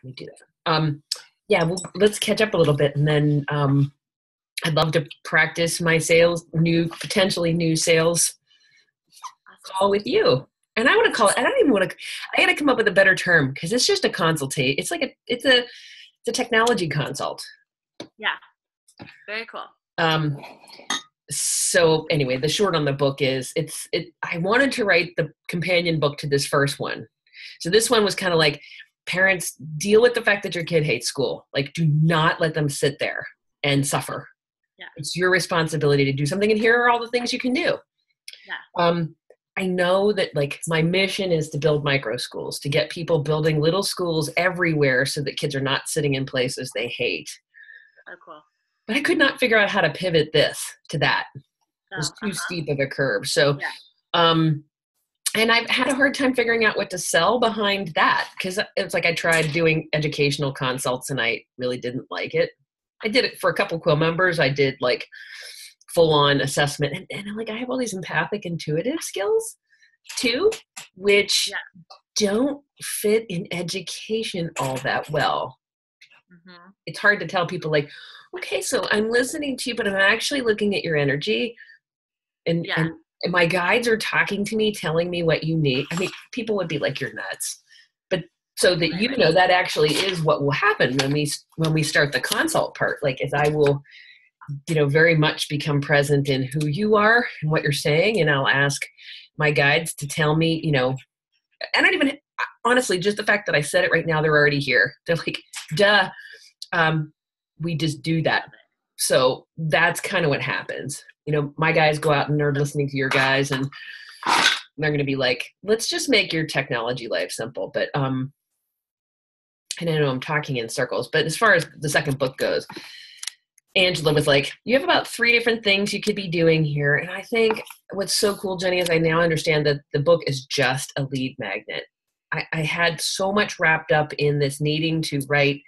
let me do that. Yeah, well, let's catch up a little bit, and then I'd love to practice my potentially new sales call with you. And I want to call it, I don't even want to, I got to come up with a better term because it's just a consultate. It's like it's a technology consult. Yeah. Very cool. So anyway, the short on the book is I wanted to write the companion book to this first one. So this one was kind of like, parents, deal with the fact that your kid hates school. Like, do not let them sit there and suffer. Yeah. It's your responsibility to do something. And here are all the things you can do. Yeah. I know that like my mission is to build micro schools, to get people building little schools everywhere so that kids are not sitting in places they hate. Oh, cool. But I could not figure out how to pivot this to that. It was too steep of a curve. So, and I've had a hard time figuring out what to sell behind that because it's like I tried doing educational consults and I really didn't like it. I did it for a couple Quill members. I did like full-on assessment and like I have all these empathic intuitive skills too, which don't fit in education all that well. Mm-hmm. It's hard to tell people like, okay, so I'm listening to you, but I'm actually looking at your energy and my guides are talking to me, telling me what you need. I mean, people would be like, you're nuts. But so that you know that actually is what will happen when we start the consult part, like is I will very much become present in who you are and what you're saying. And I'll ask my guides to tell me, and I don't even, honestly, just the fact that I said it right now, they're already here. They're like, duh. We just do that. So that's kind of what happens. My guys go out and they're listening to your guys and they're going to be like, let's just make your technology life simple. But, and I know I'm talking in circles, but as far as the second book goes, Angela was like, you have about 3 different things you could be doing here. And I think what's so cool, Jenny, is I now understand that the book is just a lead magnet. I had so much wrapped up in this needing to write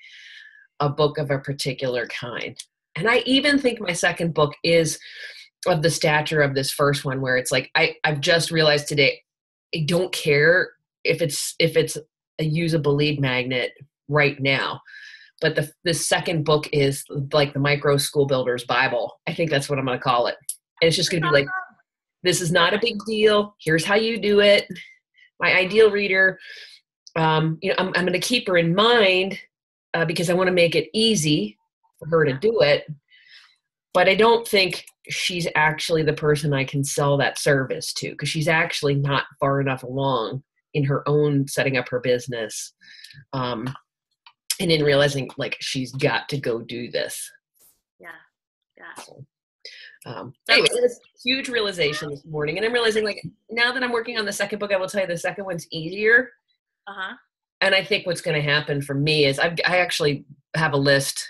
a book of a particular kind. And I even think my second book is of the stature of this first one, where it's like, I've just realized today, I don't care if it's a usable lead magnet right now. But the second book is like the micro school builder's Bible. I think that's what I'm going to call it. And it's just going to be like, this is not a big deal. Here's how you do it. My ideal reader, I'm going to keep her in mind because I want to make it easy for her to do it. But I don't think she's actually the person I can sell that service to because she's actually not far enough along in her own setting up her business. And in realizing like she's got to go do this. Yeah. So, anyway, it was a huge realization this morning. And I'm realizing like now that I'm working on the second book, I will tell you the second one's easier. And I think what's going to happen for me is I actually have a list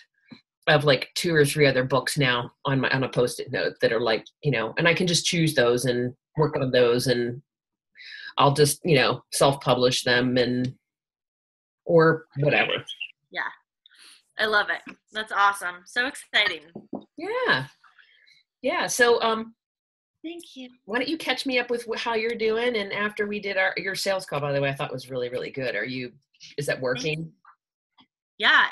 of like 2 or 3 other books now on a Post-it note that are like, and I can just choose those and work on those and I'll just, self-publish them or whatever. Yeah. I love it. That's awesome. So exciting. Yeah. So, thank you. Why don't you catch me up with how you're doing? And after we did your sales call, by the way, I thought was really, really good. Is that working? Yeah.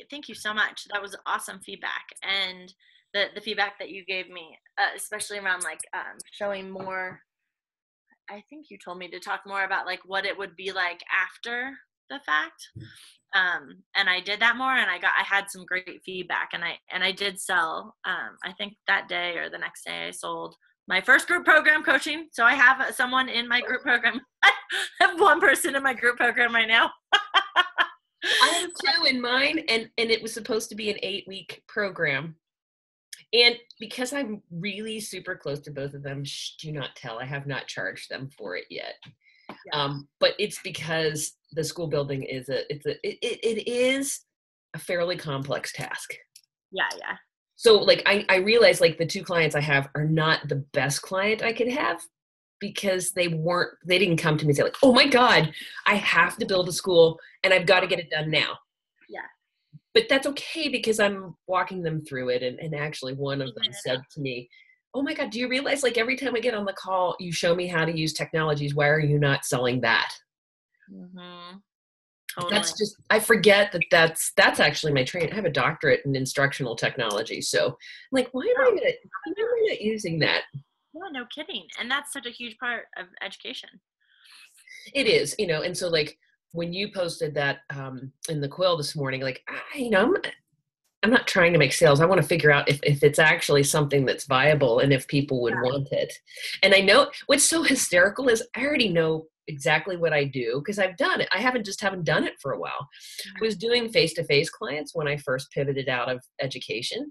Thank you so much. That was awesome feedback. And the feedback that you gave me, especially around like, showing more, I think you told me to talk more about like what it would be like after the fact. And I did that more and I had some great feedback and I did sell, I think that day or the next day I sold my first group program coaching. So I have someone in my group program. I have 1 person in my group program right now. I have 2 in mine and it was supposed to be an 8-week program. And because I'm really super close to both of them, do not tell, I have not charged them for it yet. Yeah. But it's because the school building it is a fairly complex task. Yeah. So like I realize like the 2 clients I have are not the best client I could have because they didn't come to me and say like, oh my God, I have to build a school and I've got to get it done now. Yeah. But that's okay because I'm walking them through it. And actually one of them said to me, oh my God, do you realize like every time I get on the call, you show me how to use technologies. Why are you not selling that? Mm-hmm. Totally. I forget that's actually my training. I have a doctorate in instructional technology. So I'm like, why am I not using that? Yeah, no kidding. And that's such a huge part of education. It is, and so like when you posted that in the quill this morning, like, I'm not trying to make sales. I want to figure out if it's actually something that's viable and if people would want it. And I know what's so hysterical is I already know exactly what I do because I've done it. I haven't done it for a while. I was doing face-to-face clients when I first pivoted out of education.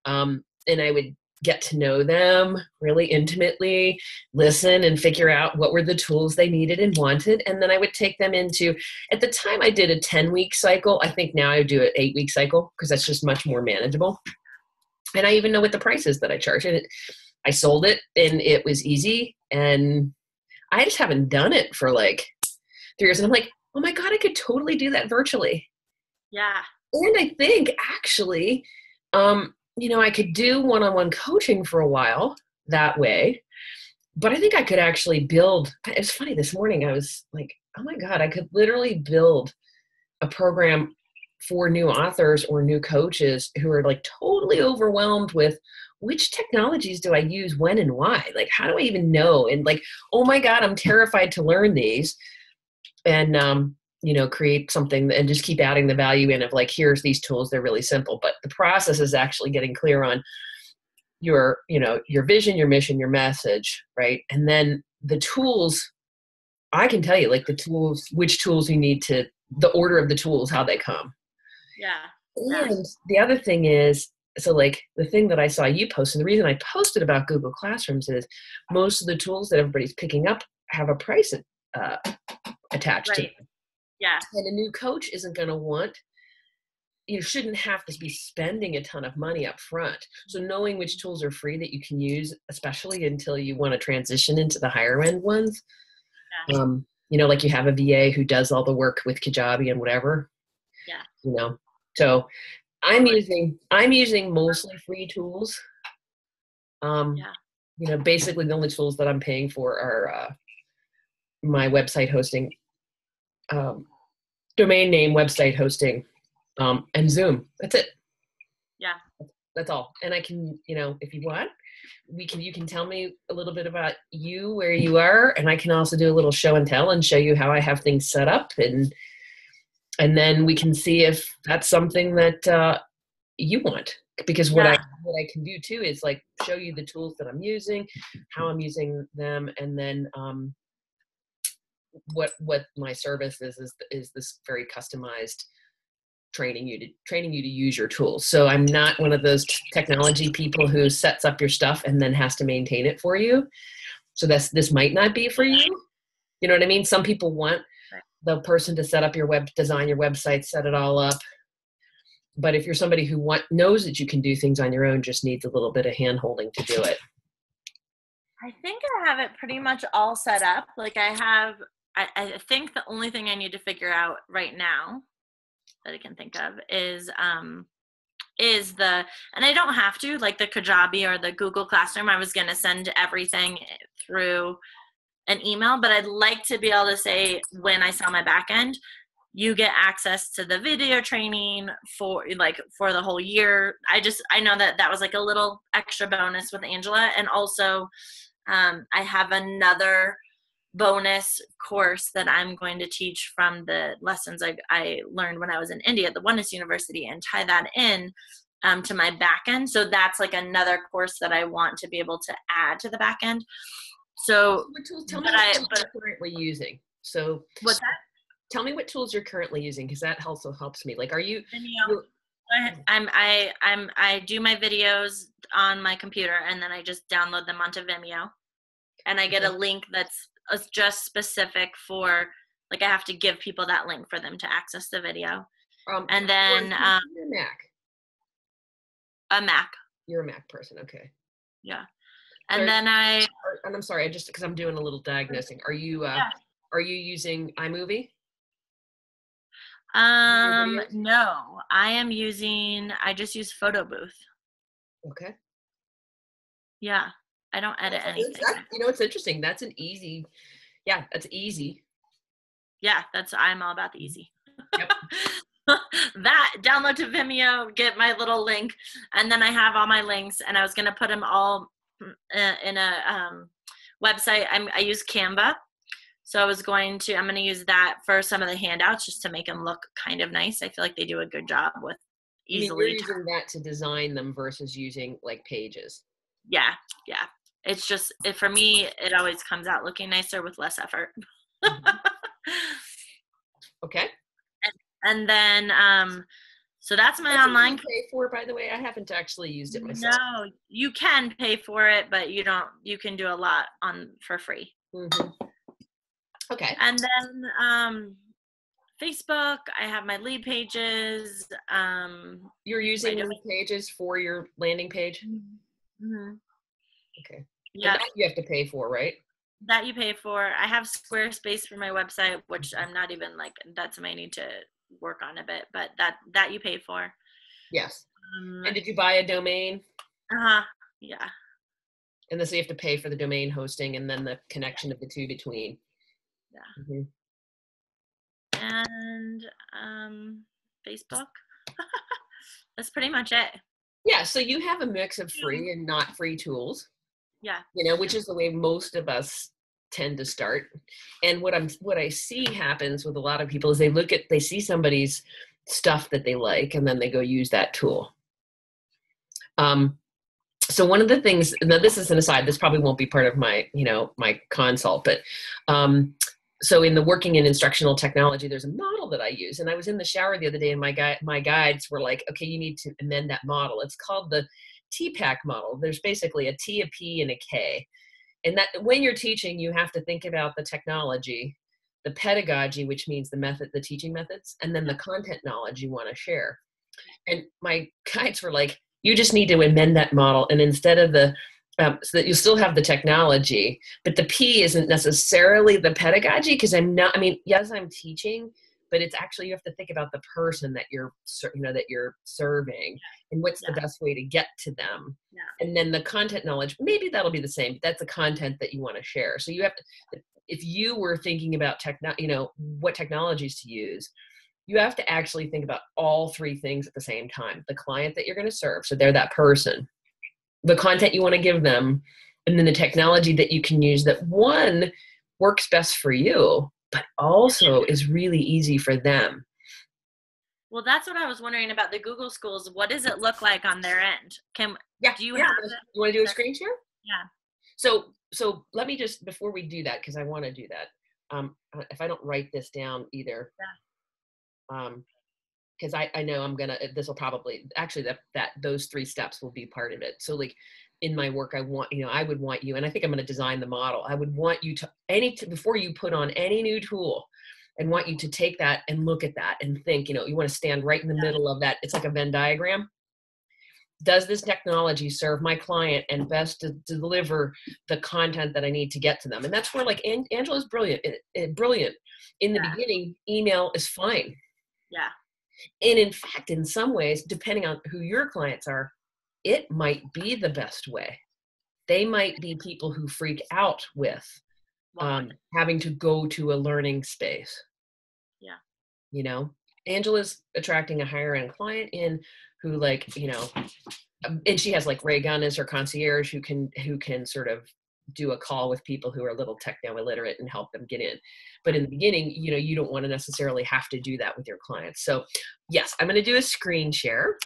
And I would get to know them really intimately, listen and figure out what were the tools they needed and wanted. And then I would take them into, at the time I did a 10-week cycle. I think now I do an 8-week cycle because that's just much more manageable. And I even know what the price is that I charge. And I sold it and it was easy. And I just haven't done it for like 3 years. And I'm like, oh my God, I could totally do that virtually. Yeah. And I think actually, I could do one-on-one coaching for a while that way, but I think I could actually build. It's funny, this morning I was like, oh my God, I could literally build a program for new authors or new coaches who are like totally overwhelmed with which technologies do I use when and why? Like, how do I even know? And like, oh my God, I'm terrified to learn these. And, create something and just keep adding the value in of like, here's these tools. They're really simple, but the process is actually getting clear on your vision, your mission, your message, right? And then the tools, I can tell you like which tools you need the order of the tools, how they come. Yeah. And the other thing is, so like the thing that I saw you post, and the reason I posted about Google Classrooms is most of the tools that everybody's picking up have a price attached to them. Yeah. And a new coach isn't going to want, you shouldn't have to be spending a ton of money up front. So knowing which tools are free that you can use, especially until you want to transition into the higher end ones. Yeah. Like you have a VA who does all the work with Kajabi and whatever. Yeah. So I'm using mostly free tools. Basically the only tools that I'm paying for are my website hosting, domain name, website hosting, and Zoom. That's it. Yeah. That's all. And I can, if you want, you can tell me a little bit about you, where you are, and I can also do a little show and tell and show you how I have things set up, and then we can see if that's something that you want. Because what I can do too is like show you the tools that I'm using, how I'm using them, and then what my service is this very customized training you to use your tools. So I'm not one of those technology people who sets up your stuff and then has to maintain it for you. So this might not be for you. You know what I mean? Some people want the person to set up design your website, set it all up. But if you're somebody who knows that you can do things on your own, just needs a little bit of hand holding to do it. I think I have it pretty much all set up. Like I think the only thing I need to figure out right now that I can think of is and I don't have to, like the Kajabi or the Google Classroom, I was going to send everything through an email, but I'd like to be able to say when I sell my back end, you get access to the video training for the whole year. I know that was like a little extra bonus with Angela. And also I have another bonus course that I'm going to teach from the lessons I learned when I was in India at the Oneness University and tie that in to my back end. So that's like another course that I want to be able to add to the back end. So tell me what tools you're currently using. So what's that? Tell me what tools you're currently using, because that also helps me. Like, are you? I do my videos on my computer and then I just download them onto Vimeo, and I get a link that's just specific for, like, I have to give people that link for them to access the video. And then you're a Mac. A Mac. You're a Mac person, okay? Yeah. And then and I'm sorry, just because I'm doing a little diagnosing. Are you using iMovie? No, I just use Photo Booth. Okay. Yeah. I don't edit anything. It's interesting. That's an easy. Yeah, that's easy. Yeah, I'm all about the easy. Yep. That, download to Vimeo, get my little link, and then I have all my links, and I was going to put them all in a website. I use Canva. So I'm going to use that for some of the handouts just to make them look kind of nice. I feel like they do a good job with You're using that to design them versus using like pages. Yeah. Yeah. It's just, for me, it always comes out looking nicer with less effort. Okay. And then, so that's my online. Pay for, by the way, I haven't actually used it myself. No, you can pay for it, but you can do a lot for free. Mm-hmm. Okay. And then, Facebook, I have my lead pages. You're using lead pages for your landing page? Mm-hmm. Okay. Yeah. That you have to pay for, right? That you pay for. I have Squarespace for my website, which I'm not even like, that's something I need to work on a bit, but that you pay for. Yes. And did you buy a domain? Yeah. And then so you have to pay for the domain hosting and then the connection of the two between. Yeah. Mm-hmm. And Facebook. That's pretty much it. Yeah, so you have a mix of free and not free tools. Yeah. Which is the way most of us tend to start. And what I see happens with a lot of people is they see somebody's stuff that they like, and then they go use that tool. So one of the things, now this is an aside, this probably won't be part of my, my consult, but so in the working in instructional technology, there's a model that I use. And I was in the shower the other day and my guides were like, okay, you need to amend that model. It's called the TPAC model. There's basically a T, a P, and a K. And that when you're teaching, you have to think about the technology, the pedagogy, which means the teaching methods, and then the content knowledge you want to share. And my guides were like, you just need to amend that model. And instead of so that you still have the technology, but the P isn't necessarily the pedagogy, because yes, I'm teaching, but it's actually, you have to think about the person that you're serving and what's the best way to get to them. Yeah. And then the content knowledge, maybe that'll be the same, but that's the content that you want to share. So you have to, if you were thinking about what technologies to use, you have to actually think about all three things at the same time. The client that you're going to serve, so they're that person, the content you want to give them, and then the technology that you can use that one works best for you, but also is really easy for them. Well, that's what I was wondering about the Google schools. What does it look like on their end? Do you have it? You want to do a screen share? Yeah. So let me just, before we do that, because I want to do that, if I don't write this down either, because I know this will probably, actually those three steps will be part of it. So like in my work, I would want you, and I think I'm going to design the model. I would want you to, before you put on any new tool, and want you to take that and look at that and think, you want to stand right in the middle of that. It's like a Venn diagram. Does this technology serve my client and best to deliver the content that I need to get to them? And that's where like Angela's brilliant. Brilliant. In the beginning, email is fine. Yeah. And in fact, in some ways, depending on who your clients are, it might be the best way. They might be people who freak out with having to go to a learning space. Yeah. Angela's attracting a higher end client in who and she has like Ray Gunn as her concierge who can sort of do a call with people who are a little techno illiterate and help them get in. But in the beginning, you don't want to necessarily have to do that with your clients. So yes, I'm going to do a screen share.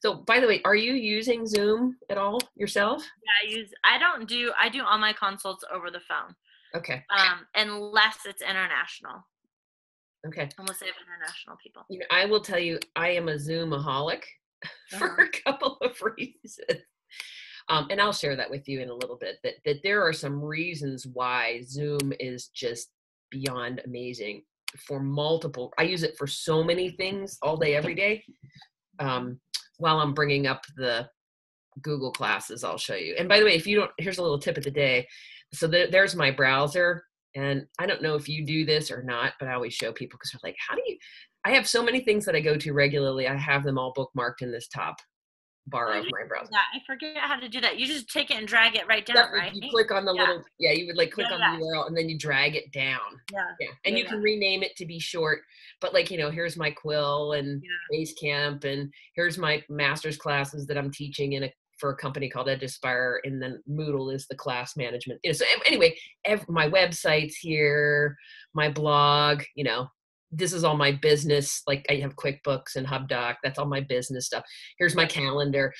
So by the way, are you using Zoom at all yourself? Yeah, I do all my consults over the phone. Okay. Unless it's international. Okay. Unless they have international people. I will tell you, I am a Zoomaholic for a couple of reasons. And I'll share that with you in a little bit, that there are some reasons why Zoom is just beyond amazing for multiple. I use it for so many things all day, every day. While I'm bringing up the Google classes, I'll show you. And by the way, here's a little tip of the day. So there's my browser. And I don't know if you do this or not, but I always show people because they're like, I have so many things that I go to regularly. I have them all bookmarked in this top bar of my browser. I forget how to do that. You just take it and drag it right down, Yep, right? you click on the little, you would like click on the Yeah. URL and then you drag it down. Yeah. And you can rename it to be short, but like, here's my quill and Basecamp, and here's my master's classes that I'm teaching for a company called EdAspire, and then Moodle is the class management. So anyway, my website's here, my blog, this is all my business. Like I have QuickBooks and HubDoc. That's all my business stuff. Here's my calendar.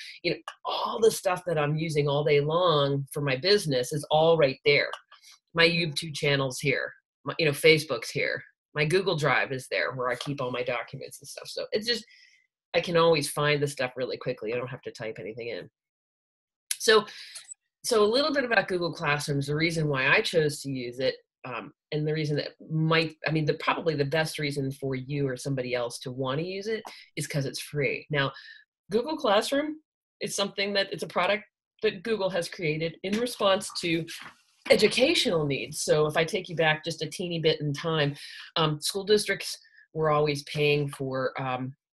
All the stuff that I'm using all day long for my business is all right there. My YouTube channel's here. Facebook's here. My Google Drive is there where I keep all my documents and stuff. So it's just, I can always find the stuff really quickly. I don't have to type anything in. So a little bit about Google Classrooms, the reason why I chose to use it, and the reason that probably the best reason for you or somebody else to want to use it is because it's free. Now, Google Classroom is something that it's a product that Google has created in response to educational needs. So if I take you back just a teeny bit in time, school districts were always paying for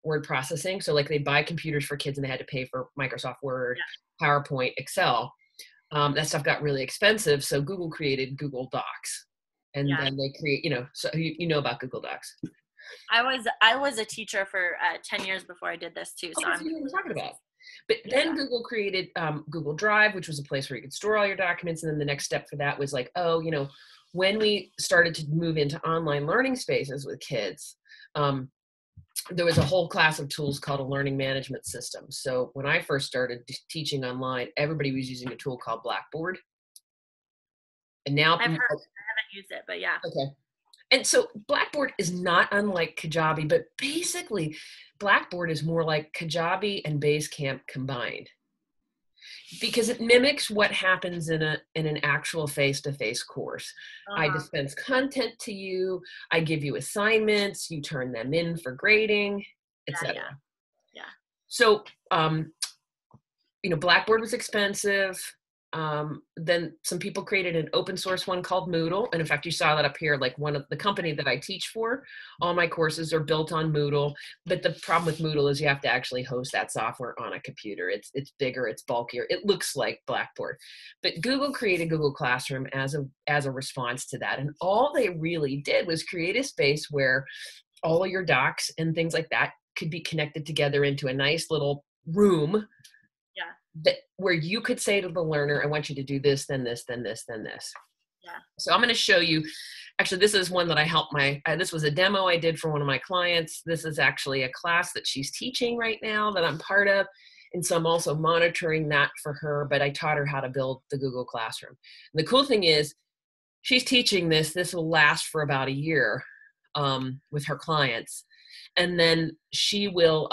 word processing. So like they buy computers for kids and they had to pay for Microsoft Word, PowerPoint, Excel. That stuff got really expensive. So Google created Google Docs. And then they create, so you know about Google Docs. I was a teacher for 10 years before I did this too. So I'm talking about. But then Google created Google Drive, which was a place where you could store all your documents. And then the next step for that was like, when we started to move into online learning spaces with kids, there was a whole class of tools called a learning management system. So when I first started teaching online, everybody was using a tool called Blackboard. And now I haven't used it, but yeah. Okay. And so Blackboard is not unlike Kajabi, but basically Blackboard is more like Kajabi and Basecamp combined, because it mimics what happens in an actual face-to-face course. I dispense content to you, I give you assignments, you turn them in for grading, etc. Yeah. So, Blackboard was expensive. Then some people created an open source one called Moodle. And in fact, you saw that up here, like one of the company that I teach for, all my courses are built on Moodle. But the problem with Moodle is you have to actually host that software on a computer. It's bigger, it's bulkier. It looks like Blackboard. But Google created Google Classroom as a response to that. And all they really did was create a space where all of your docs and things like that could be connected together into a nice little room. Where you could say to the learner, I want you to do this, then this, then this, then this. Yeah. So I'm going to show you, actually, this is one that I helped this was a demo I did for one of my clients. This is actually a class that she's teaching right now that I'm part of. And so I'm also monitoring that for her, but I taught her how to build the Google Classroom. And the cool thing is she's teaching this will last for about a year with her clients. And then she will,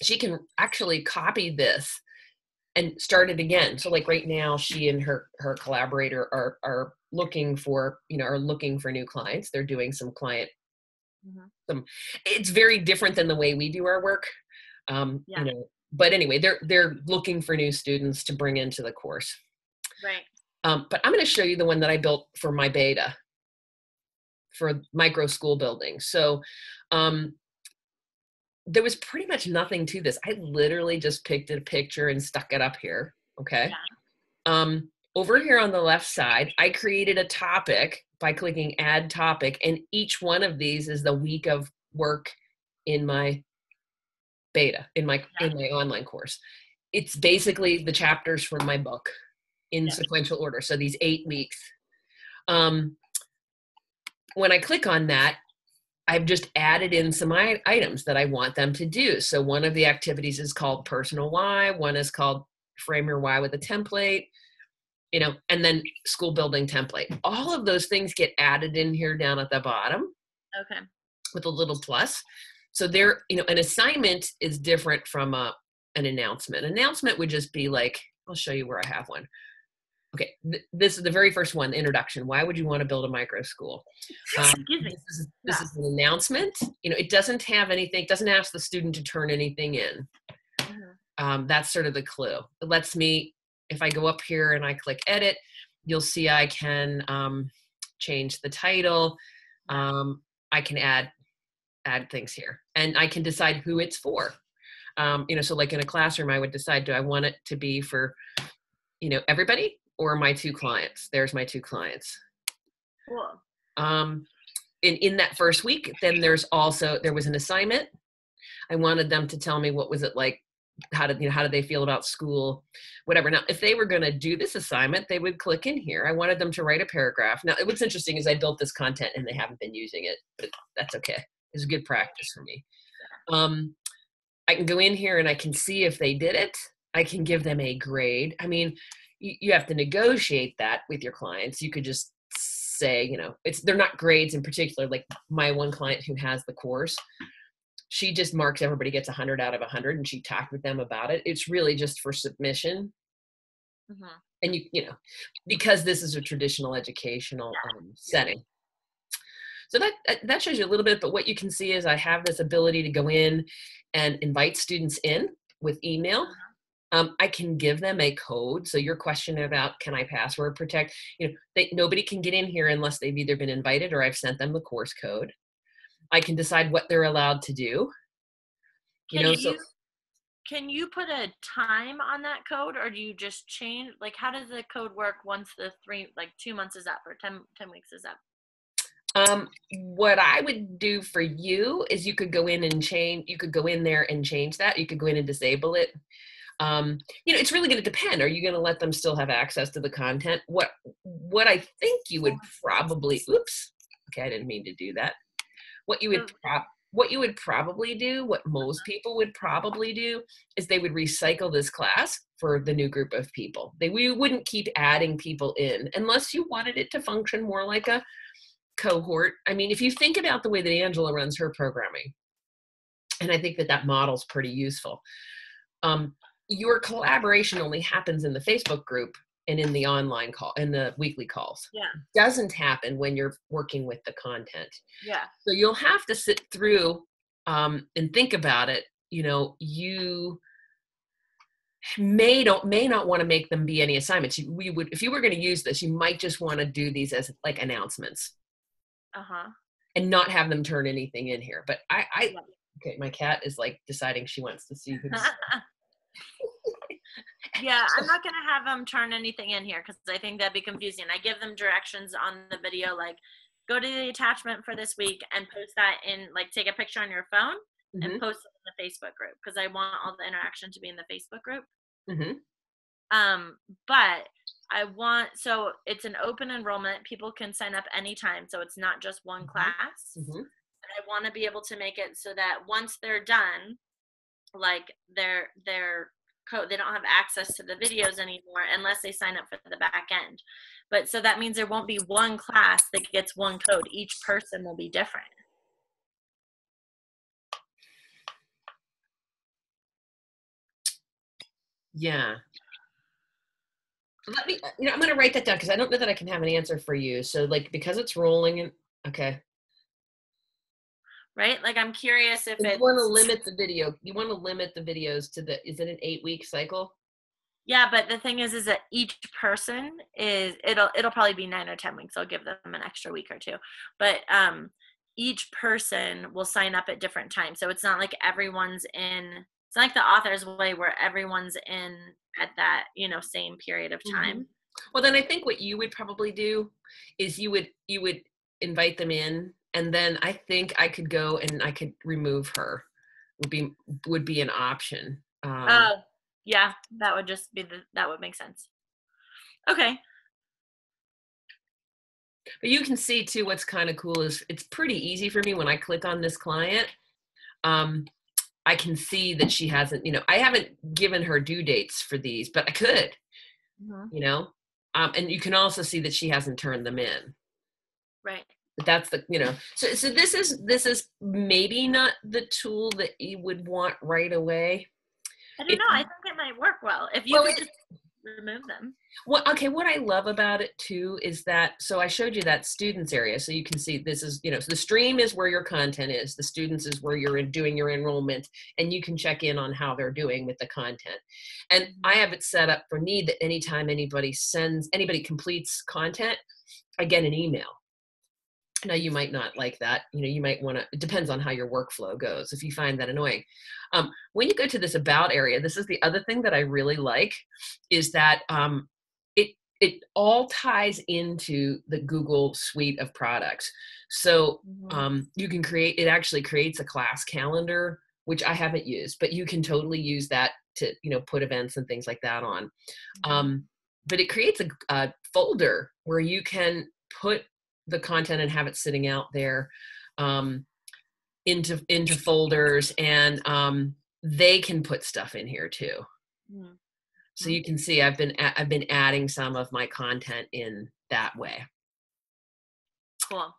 she can actually copy this and start it again. So like right now, she and her collaborator are looking for, new clients. They're doing some client, it's very different than the way we do our work. But anyway, they're looking for new students to bring into the course. Right. But I'm going to show you the one that I built for my beta for micro school building. So, there was pretty much nothing to this. I literally just picked a picture and stuck it up here. Okay. Yeah. Over here on the left side, I created a topic by clicking add topic. And each one of these is the week of work in my beta, in my online course. It's basically the chapters from my book in sequential order. So these 8 weeks. When I click on that, I've just added in some items that I want them to do. So one of the activities is called personal why. One is called frame your why with a template, and then school building template. All of those things get added in here down at the bottom. Okay. With a little plus. So there, an assignment is different from an announcement. An announcement would just be like, I'll show you where I have one. Okay, this is the very first one, the introduction. Why would you want to build a micro school? This is an announcement. It doesn't have anything, it doesn't ask the student to turn anything in. That's sort of the clue. It lets me, if I go up here and I click edit, you'll see I can change the title. I can add things here, and I can decide who it's for. So like in a classroom, I would decide, do I want it to be for, everybody or my 2 clients? There's my 2 clients. Cool. In that first week, then there was an assignment. I wanted them to tell me what was it like, how did they feel about school, whatever. Now, if they were going to do this assignment, they would click in here. I wanted them to write a paragraph. Now, what's interesting is I built this content and they haven't been using it, but that's okay. It's good practice for me. I can go in here and I can see if they did it. I can give them a grade. I mean, you have to negotiate that with your clients. You could just say, they're not grades in particular. Like my one client who has the course, she just marks everybody gets 100 out of 100, and she talked with them about it. It's really just for submission. Mm-hmm. And because this is a traditional educational setting. So that shows you a little bit, but what you can see is I have this ability to go in and invite students in with email. I can give them a code. So your question about, can I password protect? Nobody can get in here unless they've either been invited or I've sent them the course code. I can decide what they're allowed to do. Can you put a time on that code, or do you just change? Like, how does the code work once the 2 months is up or 10 weeks is up? What I would do for you is you could go in there and change that. You could go in and disable it. It's really going to depend. Are you going to let them still have access to the content? What I think you would probably, I didn't mean to do that. What you would probably do, what most people would probably do, is they would recycle this class for the new group of people. We wouldn't keep adding people in unless you wanted it to function more like a cohort. I mean, if you think about the way that Angela runs her programming, and I think that model's pretty useful. Your collaboration only happens in the Facebook group and in the online call, in the weekly calls. Yeah. It doesn't happen when you're working with the content. Yeah. So you'll have to sit through and think about it. You may not want to make them be any assignments. If you were going to use this, you might just want to do these as like announcements. And not have them turn anything in here. But okay, my cat is like deciding she wants to see who's. Yeah, I'm not going to have them turn anything in here because I think that'd be confusing. I give them directions on the video, like go to the attachment for this week and post that in, like take a picture on your phone and post it in the Facebook group because I want all the interaction to be in the Facebook group. But so it's an open enrollment. People can sign up anytime. So it's not just one class. And I want to be able to make it so that once they're done, like their code, they don't have access to the videos anymore unless they sign up for the back end. But so that means there won't be one class that gets one code. Each person will be different. Yeah. Let me, I'm going to write that down because I don't know that I can have an answer for you. So like, because it's rolling in, okay. Right? Like, I'm curious if you want to limit the video. You want to limit the videos to is it an 8-week cycle? Yeah, but the thing is that each person it'll probably be 9 or 10 weeks. I'll give them an extra week or 2. But each person will sign up at different times. So it's not like everyone's in, it's not like the author's way where everyone's in at that, same period of time. Well, then I think what you would probably do is you would invite them in. And then I think I could go and I could remove her. Would be an option. Yeah, that would just be that would make sense. Okay. But you can see too, what's kind of cool is it's pretty easy for me when I click on this client. I can see that she hasn't, I haven't given her due dates for these, but I could, and you can also see that she hasn't turned them in. Right. But that's the, so this is maybe not the tool that you would want right away. I don't know. I think it might work well if you could just remove them. Well, okay. What I love about it too is that, so I showed you that students area. So you can see this is, so the stream is where your content is. The students is where you're doing your enrollment, and you can check in on how they're doing with the content. And I have it set up for me that anytime anybody completes content, I get an email. Now you might not like that. You might want to, it depends on how your workflow goes if you find that annoying. When you go to this about area, this is the other thing that I really like, is that it all ties into the Google suite of products. So you can it actually creates a class calendar, which I haven't used, but you can totally use that to, put events and things like that on. But it creates a folder where you can put the content and have it sitting out there into folders, and they can put stuff in here too. So you can see I've been adding some of my content in that way. Cool.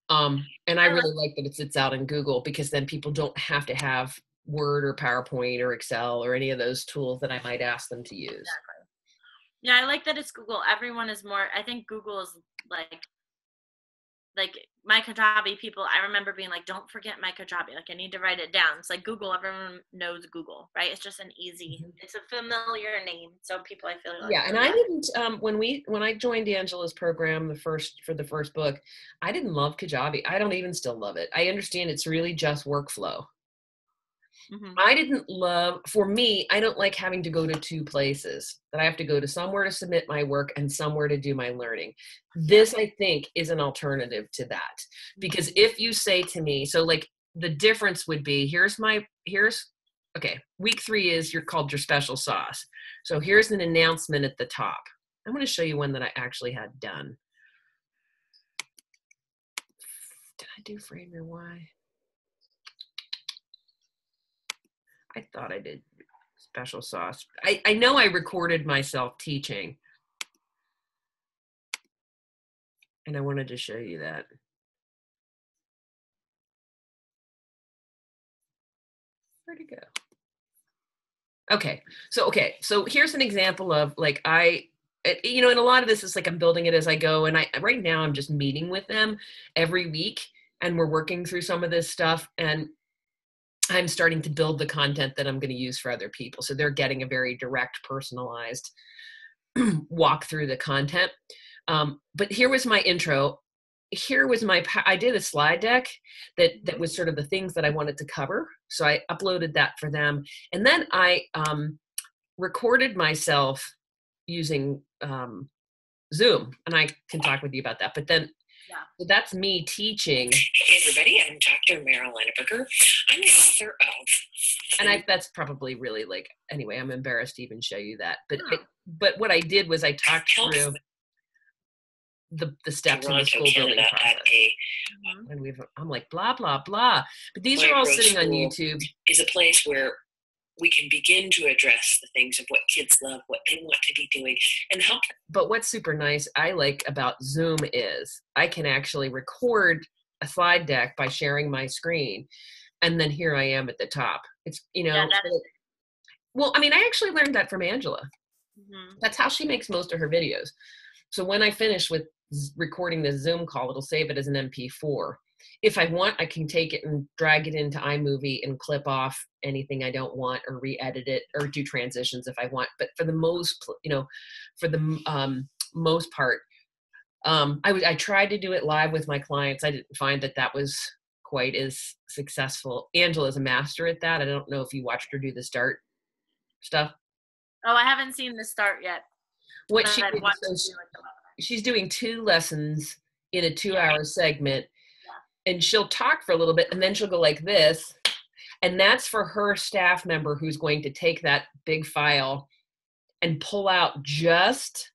And I really like that it sits out in Google, because then people don't have to have Word or PowerPoint or Excel or any of those tools that I might ask them to use. Exactly. Yeah, I like that it's Google. Everyone is more, I think Google is like my Kajabi people, I remember being like, don't forget my Kajabi. Like, I need to write it down. It's like Google, everyone knows Google, right? It's just an easy, it's a familiar name. So people, I feel like. Yeah, and I didn't, when I joined Angela's program for the first book, I didn't love Kajabi. I don't even still love it. I understand it's really just workflow. I didn't love, for me, I don't like having to go to two places, that I have to go to somewhere to submit my work and somewhere to do my learning. This, I think, is an alternative to that. Because if you say to me, so like the difference would be, okay, week 3 is called your special sauce. So here's an announcement at the top. I'm going to show you one that I actually had done. Did I do frame your why? I thought I did special sauce. I know I recorded myself teaching, and I wanted to show you that. Where'd it go? Okay, so here's an example of like and a lot of this is like I'm building it as I go, and right now I'm just meeting with them every week, and we're working through some of this stuff, and I'm starting to build the content that I'm going to use for other people. So they're getting a very direct, personalized walk through the content. But here was my intro. I did a slide deck that was sort of the things that I wanted to cover. So I uploaded that for them. And then I recorded myself using Zoom, and I can talk with you about that. But then so that's me teaching. Hey everybody, I'm Dr. Meryl Lenneberger. I'm the author of... And that's probably really like, anyway, I'm embarrassed to even show you that. But what I did was I talked through the steps in the school building process. And I'm like, blah, blah, blah. But these are all sitting on YouTube. Is a place where we can begin to address the things of what kids love, what they want to be doing, and help them. But what's super nice, I like about Zoom, is I can actually record a slide deck by sharing my screen. And then here I am at the top. It's, well, I mean, I actually learned that from Angela. That's how she makes most of her videos. So when I finish with recording the Zoom call, it'll save it as an MP4. If I want, I can take it and drag it into iMovie and clip off anything I don't want, or re-edit it, or do transitions if I want. But for the most, most part, I tried to do it live with my clients. I didn't find that was quite as successful. Angela's a master at that. I don't know if you watched her do the start stuff. Oh, I haven't seen the start yet. What she's doing 2 lessons in a 2-hour segment, and she'll talk for a little bit, and then she'll go like this, and that's for her staff member who's going to take that big file and pull out just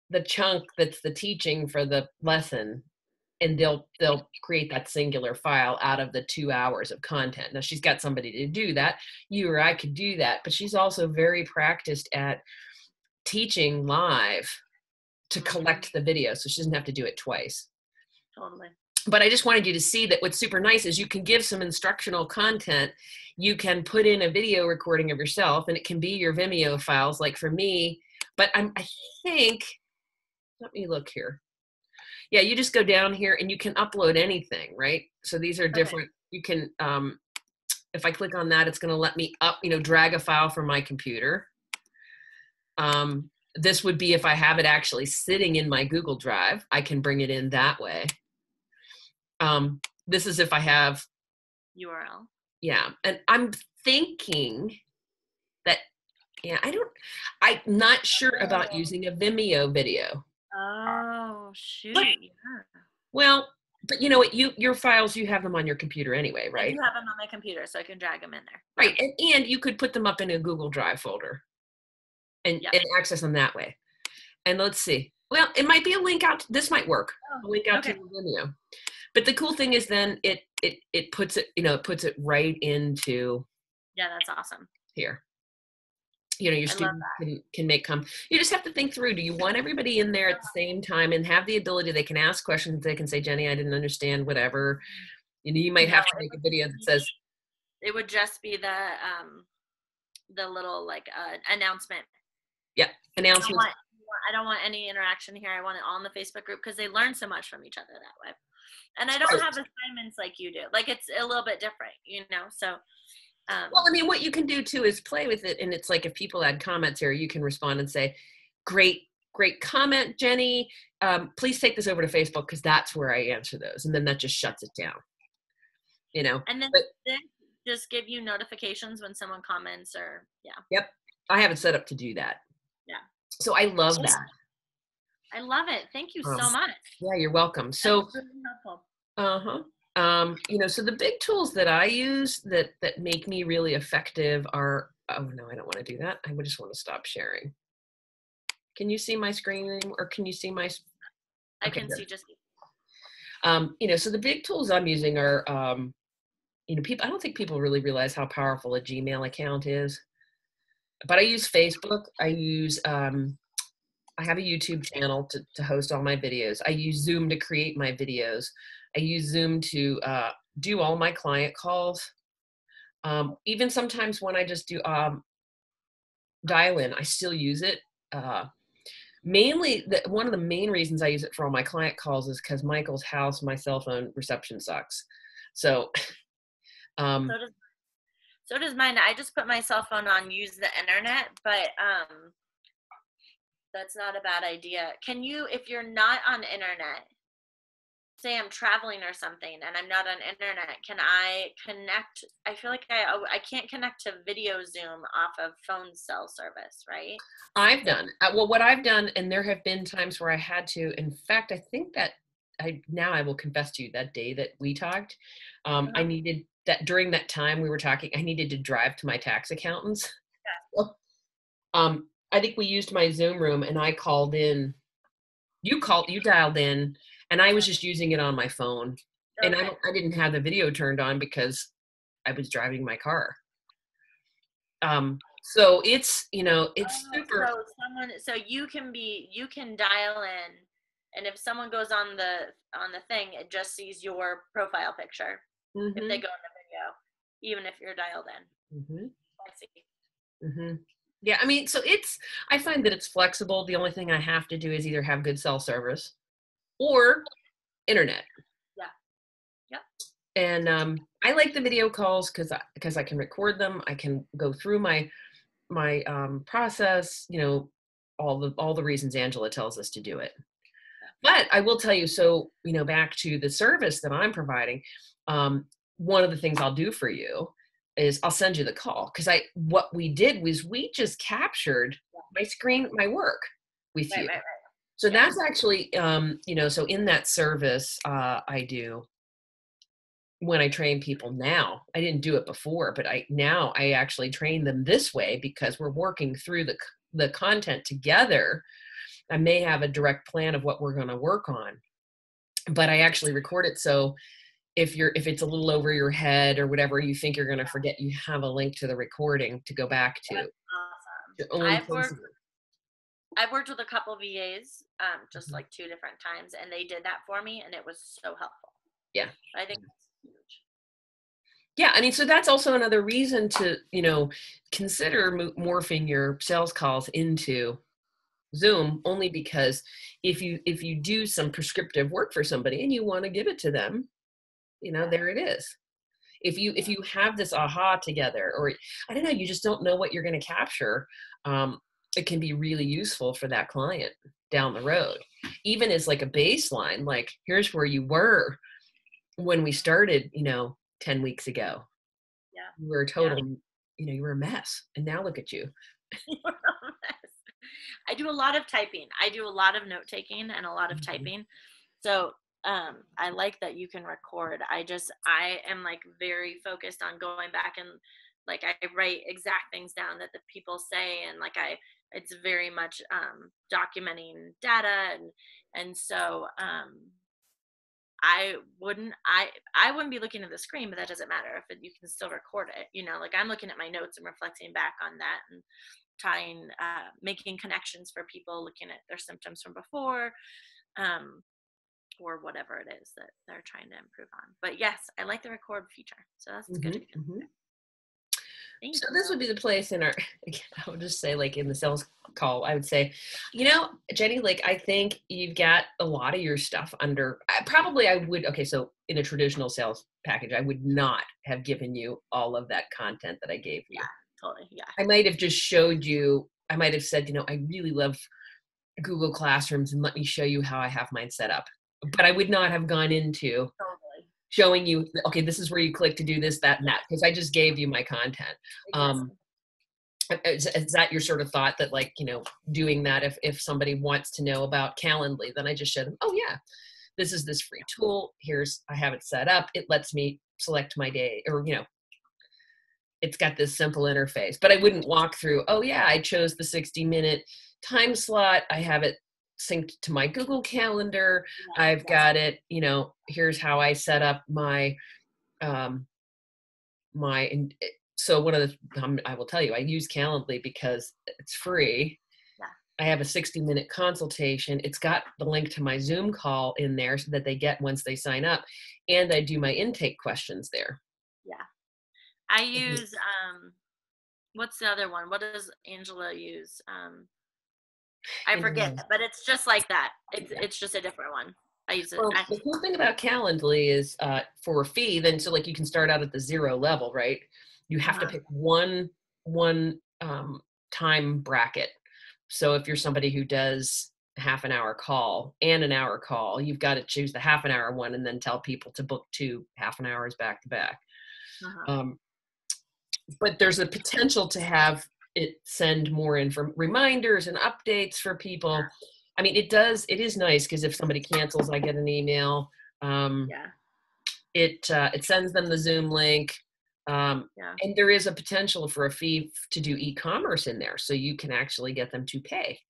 the chunk that's the teaching for the lesson, and they'll create that singular file out of the 2 hours of content. Now, she's got somebody to do that. You or I could do that, but she's also very practiced at teaching live to collect the video, so she doesn't have to do it twice. Totally. But I just wanted you to see that what's super nice is you can give some instructional content. You can put in a video recording of yourself, and it can be your Vimeo files, like for me. But I think, let me look here. Yeah, you just go down here and you can upload anything, right? So these are different. Okay. You can, if I click on that, it's going to let me drag a file from my computer. This would be if I have it actually sitting in my Google Drive, I can bring it in that way. This is if I have URL. Yeah. And I'm thinking that, yeah, I'm not sure about using a Vimeo video. Oh, shoot. But, Yeah. well, but you know what, your files, you have them on your computer anyway, right? I do have them on my computer, so I can drag them in there. Right. And you could put them up in a Google Drive folder and access them that way. And let's see. Well, it might be a link out. This might work. A link out to the Vimeo. But the cool thing is then it puts it, it puts it right into. Yeah, that's awesome. Here. Your students can make you just have to think through, do you want everybody in there at the same time and have the ability, they can ask questions, they can say, Jenny, I didn't understand, whatever. You might have to make a video that says. It would just be the little announcement. Yeah, announcement. I don't want any interaction here. I want it all in the Facebook group because they learn so much from each other that way. And I don't have assignments like you do. Like, it's a little bit different, so. Well, I mean, what you can do too is play with it. And it's like, if people add comments here, you can respond and say, great comment, Jenny. Please take this over to Facebook because that's where I answer those. And then that just shuts it down, And then just give you notifications when someone comments or, yeah. Yep. I have it set up to do that. Yeah. So I love that. I love it. Thank you so much. Yeah, you're welcome. So, that's really helpful. So the big tools that I use that make me really effective are, oh no, I don't want to do that. I would just want to stop sharing. Can you see my screen or can you see my? I can see just. So the big tools I'm using are, people, I don't think people really realize how powerful a Gmail account is, but I use Facebook. I have a YouTube channel to host all my videos. I use Zoom to create my videos. I use Zoom to do all my client calls. Even sometimes when I just do dial in, I still use it. Mainly, one of the main reasons I use it for all my client calls is because Michael's house, my cell phone reception sucks. So, so does mine. I just put my cell phone on, use the internet, but that's not a bad idea. Can you, if you're not on internet, say I'm traveling or something and I'm not on internet, can I connect? I feel like I can't connect to video Zoom off of phone cell service, right? I've done, what I've done, and there have been times where I had to, in fact, I think that I will confess to you that day that we talked, I needed that during that time we were talking, I needed to drive to my tax accountant's. Yeah. I think we used my Zoom room and I called in, you dialed in, and I was just using it on my phone. Okay. And I didn't have the video turned on because I was driving my car. So it's, it's super. So you can dial in, and if someone goes on the thing, it just sees your profile picture. Mm-hmm. If they go in the video, even if you're dialed in. Mm-hmm. I see. Mm-hmm. Yeah, I mean, so I find that it's flexible. The only thing I have to do is either have good cell service or internet. Yeah. Yep. And I like the video calls because I can record them. I can go through my process, all the reasons Angela tells us to do it. But I will tell you, so, back to the service that I'm providing, one of the things I'll do for you is I'll send you the call, because what we did was we just captured my screen, my work with you. Right. So that's actually, so in that service I do when I train people now. I didn't do it before, but now I actually train them this way because we're working through the content together. I may have a direct plan of what we're going to work on, but I actually record it. So if it's a little over your head or whatever you think you're going to forget, you have a link to the recording to go back to. That's awesome. I've worked with a couple VAs, just like 2 different times, and they did that for me, and it was so helpful. Yeah. I think that's huge. Yeah, I mean, so that's also another reason to, consider morphing your sales calls into Zoom, only because if you do some prescriptive work for somebody and you want to give it to them, there it is. If you have this aha together, or I don't know, you just don't know what you're going to capture, it can be really useful for that client down the road, even as like a baseline, like here's where you were when we started, 10 weeks ago. Yeah. You were a total, you were a mess. And now look at you. I do a lot of typing. I do a lot of note taking and a lot of typing. So I like that you can record. I am like very focused on going back and like I write exact things down that the people say, and like it's very much documenting data, and so I wouldn't be looking at the screen, but that doesn't matter if you can still record it. Like I'm looking at my notes and reflecting back on that and tying, making connections for people, looking at their symptoms from before, or whatever it is that they're trying to improve on. But yes, I like the record feature, so that's good. So this would be the place in our, again, I would just say like in the sales call, I would say, Jenny, like, I think you've got a lot of your stuff under, okay, so in a traditional sales package, I would not have given you all of that content that I gave you. Yeah, totally. Yeah. I might have just showed you, I might have said, I really love Google Classrooms and let me show you how I have mine set up. But I would not have gone into showing you, okay, this is where you click to do this, that, and that, because I just gave you my content. Is that your sort of thought that like, doing that if somebody wants to know about Calendly, then I just show them, oh yeah, this is this free tool. I have it set up. It lets me select my day, or, it's got this simple interface, but I wouldn't walk through, oh yeah, I chose the 60-minute time slot. I have it synced to my Google Calendar. I've got it, here's how I set up my, so one of the, I will tell you, I use Calendly because it's free. I have a 60-minute consultation. It's got the link to my Zoom call in there so that they get once they sign up. And I do my intake questions there. Yeah. I use, what's the other one? What does Angela use? I forget, but it's just like that. It's just a different one. I use it. Well, the cool thing about Calendly is for a fee, then so like you can start out at the 0 level, right? You have to pick one time bracket. So if you're somebody who does a half an hour call and an hour call, you've got to choose the half an hour one and then tell people to book 2 half an hours back to back. But there's a potential to have it send more reminders and updates for people. I mean, it is nice because if somebody cancels, I get an email. It sends them the Zoom link. And there is a potential for a fee to do e-commerce in there. So you can actually get them to pay.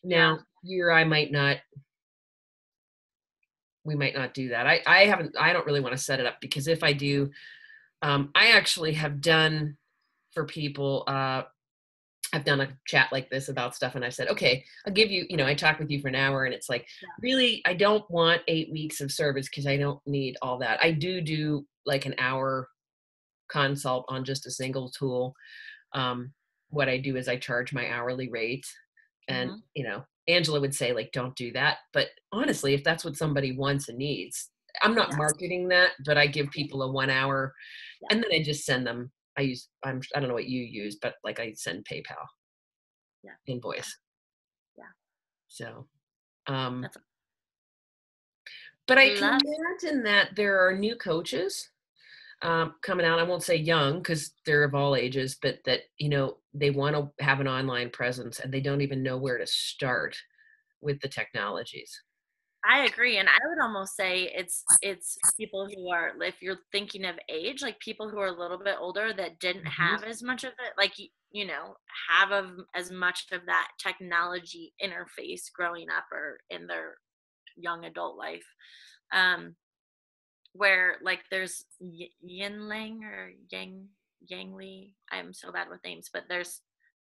Now, we might not do that. I don't really want to set it up because if I do, I actually have done for people, I've done a chat like this about stuff and I said, okay, I'll give you, I talk with you for an hour and it's like, really, I don't want 8 weeks of service because I don't need all that. I do like an hour consult on just a single tool. What I do is I charge my hourly rate and, Angela would say like, don't do that. But honestly, if that's what somebody wants and needs, I'm not marketing that, but I give people a 1 hour and then I just send them. I don't know what you use, but like I send PayPal invoice. So, but I can imagine that there are new coaches coming out. I won't say young because they're of all ages, but that, they want to have an online presence and they don't even know where to start with the technologies. I agree. And I would almost say it's people who are, if you're thinking of age, like people who are a little bit older that didn't have as much of it, like, have as much of that technology interface growing up or in their young adult life. Where like there's Yinlang or Yangli. I'm so bad with names, but there's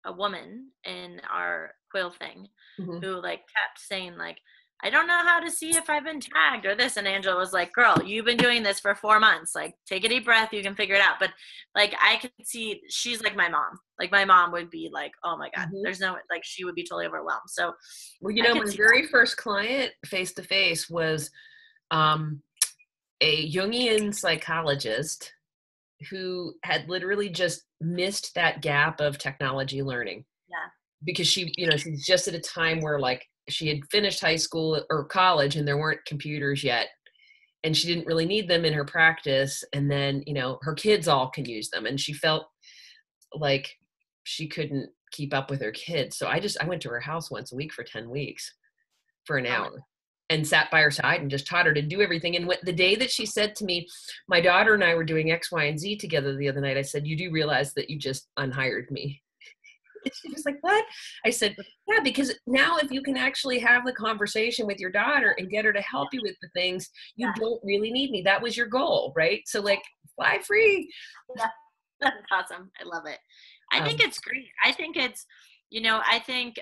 a woman in our quill thing who like kept saying like, I don't know how to see if I've been tagged or this. And Angela was like, girl, you've been doing this for 4 months. Like, take a deep breath. You can figure it out. But like, I could see she's like my mom. Like my mom would be like, oh my God, there's no, like, she would be totally overwhelmed. So, well, my very first client face-to-face was a Jungian psychologist who had literally just missed that gap of technology learning. Because she, she's just at a time where like she had finished high school or college and there weren't computers yet. and she didn't really need them in her practice. And then, you know, her kids all can use them. And she felt like she couldn't keep up with her kids. So I went to her house once a week for 10 weeks for an hour and sat by her side and just taught her to do everything. And the day that she said to me, my daughter and I were doing X, Y, and Z together the other night, I said, you do realize that you just unhired me? She was like, what? I said, yeah, because now if you can actually have the conversation with your daughter and get her to help you with the things, you don't really need me. That was your goal, right? So like, fly free. Yeah, that's awesome. I love it. I think it's great. I think it's, you know, I think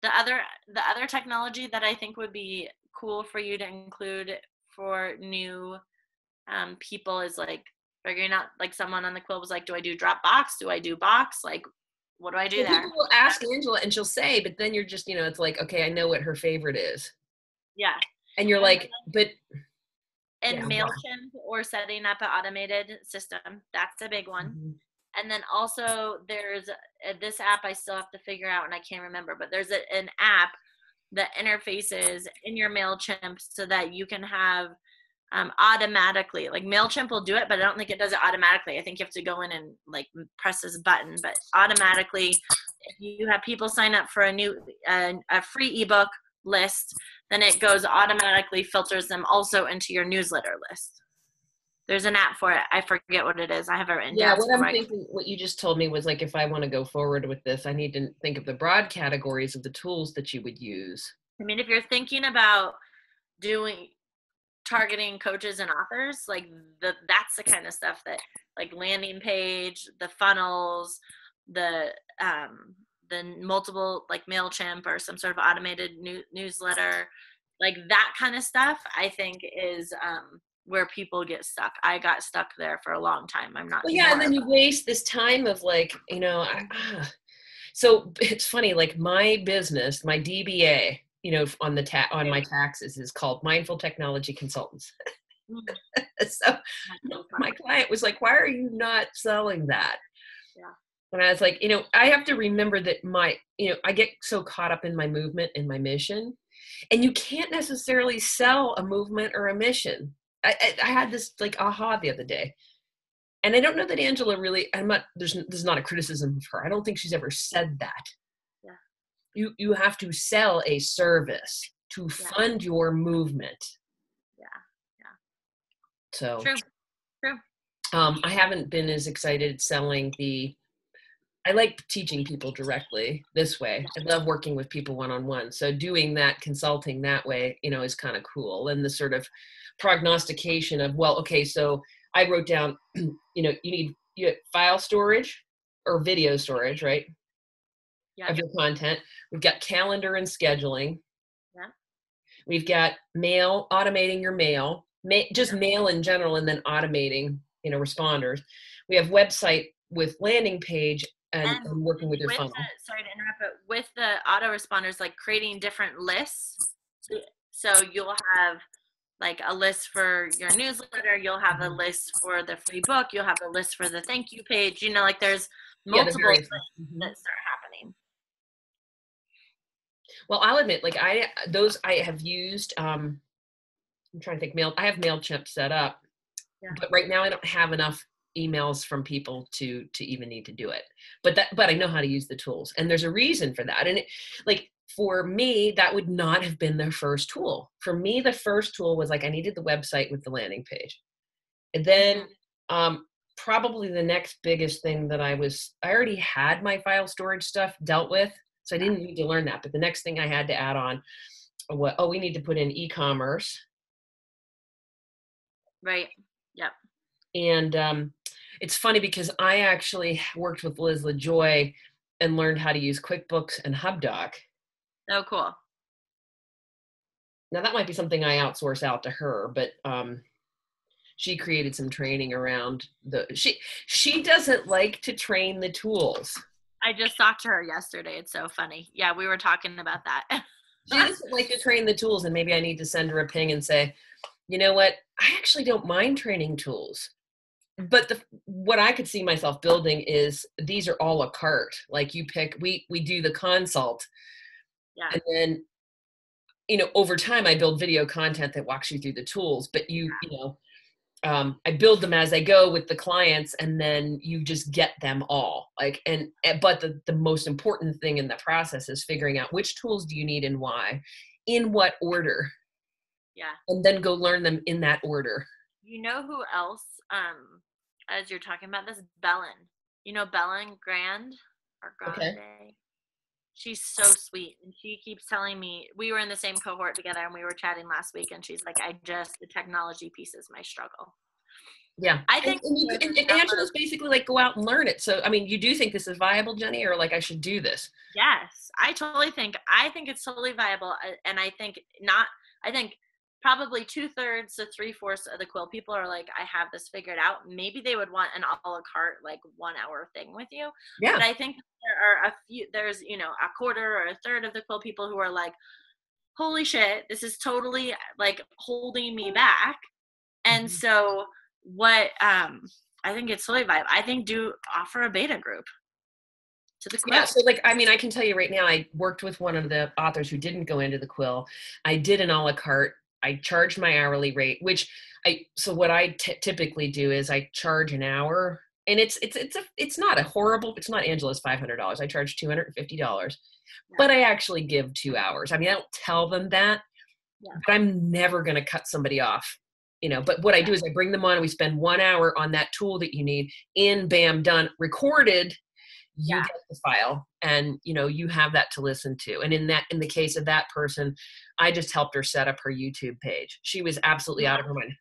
the other technology that I think would be cool for you to include for new people is like figuring out, like someone on the quill was like, do I do Dropbox? Do I do Box? Like, what do I do there? People will ask Angela and she'll say, but then you're just, you know, it's like, okay, I know what her favorite is. Yeah. And you're like, but. And MailChimp or setting up an automated system, that's a big one. Mm-hmm. And then also there's this app I still have to figure out and I can't remember, but there's an app that interfaces in your MailChimp so that you can have automatically, like MailChimp will do it, but I don't think it does it automatically. I think you have to go in and like press this button, but automatically if you have people sign up for a free ebook list, then it goes automatically filters them also into your newsletter list. There's an app for it. I forget what it is. I have it written down. Yeah, what I'm thinking, what you just told me was like, if I want to go forward with this, I need to think of the broad categories of the tools that you would use. I mean, if you're thinking about targeting coaches and authors, like that's the kind of stuff that like landing page, the funnels, the multiple like MailChimp or some sort of automated newsletter, like that kind of stuff, I think is where people get stuck. I got stuck there for a long time. I'm not. Well, yeah, and then you waste this time of like, you know, so it's funny, like my business, my DBA, you know, on my taxes is called Mindful Technology Consultants. So my client was like, why are you not selling that? Yeah. And I was like, you know, I have to remember that I get so caught up in my movement and my mission, and you can't necessarily sell a movement or a mission. I had this like aha the other day, and I don't know that Angela really, this is not a criticism of her. I don't think she's ever said that. Yeah. You have to sell a service to fund your movement. Yeah. Yeah. So True. I haven't been as excited selling I like teaching people directly this way. I love working with people one-on-one. So doing that consulting that way, you know, is kind of cool. And the sort of prognostication of, well, okay, so I wrote down, you know, you have file storage or video storage, right? Yeah. Of your content. We've got calendar and scheduling. Yeah. We've got mail, automating your mail, just mail in general, and then automating, you know, responders. We have website with landing page and working with your funnel. Sorry to interrupt, but with the autoresponders, like creating different lists. So you'll have like a list for your newsletter, you'll have a list for the free book, you'll have a list for the thank you page, you know, like there's multiple lists that start happening. Well, I'll admit, like I have used, I'm trying to think, I have MailChimp set up, but right now I don't have enough emails from people to even need to do it. But I know how to use the tools, and there's a reason for that. And for me, that would not have been the first tool. For me, the first tool was like, I needed the website with the landing page. And then probably the next biggest thing that I already had my file storage stuff dealt with. So I didn't need to learn that. But the next thing I had to add on, we need to put in e-commerce. Right. Yep. And it's funny because I actually worked with Liz LaJoy and learned how to use QuickBooks and HubDoc. Oh, cool. Now that might be something I outsource out to her, but she created some training around she doesn't like to train the tools. I just talked to her yesterday. It's so funny. Yeah, we were talking about that. She doesn't like to train the tools, and maybe I need to send her a ping and say, you know what, I actually don't mind training tools. But what I could see myself building is these are all a cart. Like you pick, we do the consult. Yeah. And then over time I build video content that walks you through the tools, but I build them as I go with the clients, and then you just get them all. But the most important thing in the process is figuring out which tools do you need and why, in what order. Yeah. And then go learn them in that order. You know who else, as you're talking about this, Belen. You know Belen Grand or Grande? Okay. She's so sweet, and she keeps telling me, we were in the same cohort together and we were chatting last week, and she's like, the technology piece is my struggle. Yeah. I think and Angela's basically like, go out and learn it. So, I mean, you do think this is viable, Jenny, or like I should do this? Yes, I think it's totally viable. And I think probably 2/3 to 3/4 of the quill people are like, I have this figured out. Maybe they would want an a la carte, like 1 hour thing with you. Yeah. But I think there's a quarter or a third of the quill people who are like, holy shit, this is totally like holding me back. And so I think it's totally viable. I think do offer a beta group to the quill. Yeah, so like, I mean, I can tell you right now, I worked with one of the authors who didn't go into the quill. I did an a la carte. I charged my hourly rate, so what I typically do is I charge an hour, and it's not it's not Angela's $500. I charge $250, but I actually give 2 hours. I mean, I don't tell them that, but I'm never going to cut somebody off, but what I do is I bring them on and we spend 1 hour on that tool that you need bam, done, recorded. You get the file, and you have that to listen to. And in the case of that person, I just helped her set up her YouTube page. She was absolutely out of her mind.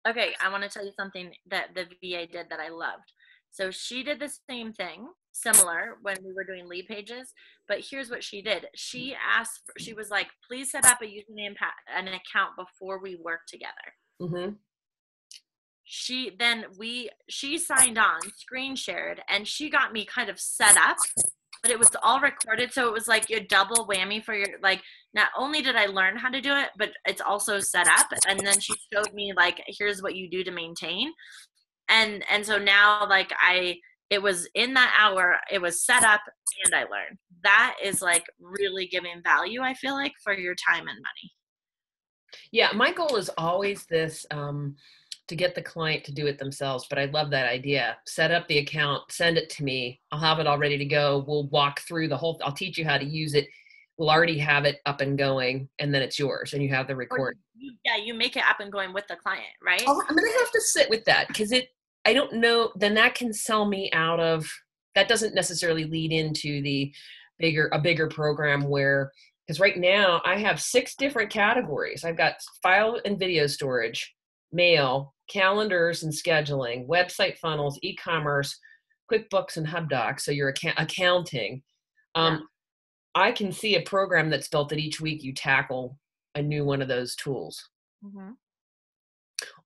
Okay, I want to tell you something that the VA did that I loved. So she did the same thing, similar, when we were doing lead pages, but here's what she did. She was like, please set up a username an account before we work together. She signed on, screen shared, and she got me kind of set up, but it was all recorded. So it was like a double whammy for not only did I learn how to do it, but it's also set up. And then she showed me like, here's what you do to maintain. And so now it was in that hour, it was set up and I learned. That is like really giving value, I feel like, for your time and money. Yeah. My goal is always this, to get the client to do it themselves. But I love that idea. Set up the account, send it to me. I'll have it all ready to go. We'll walk through I'll teach you how to use it. We'll already have it up and going, and then it's yours, and you have the recording. You make it up and going with the client, right? I'm going to have to sit with that, because I don't know, then that can sell me out of, that doesn't necessarily lead into a bigger program because right now I have 6 different categories. I've got file and video storage, mail, calendars and scheduling, website funnels, e-commerce, QuickBooks, and HubDoc. So your accounting. I can see a program that's built that each week you tackle a new one of those tools.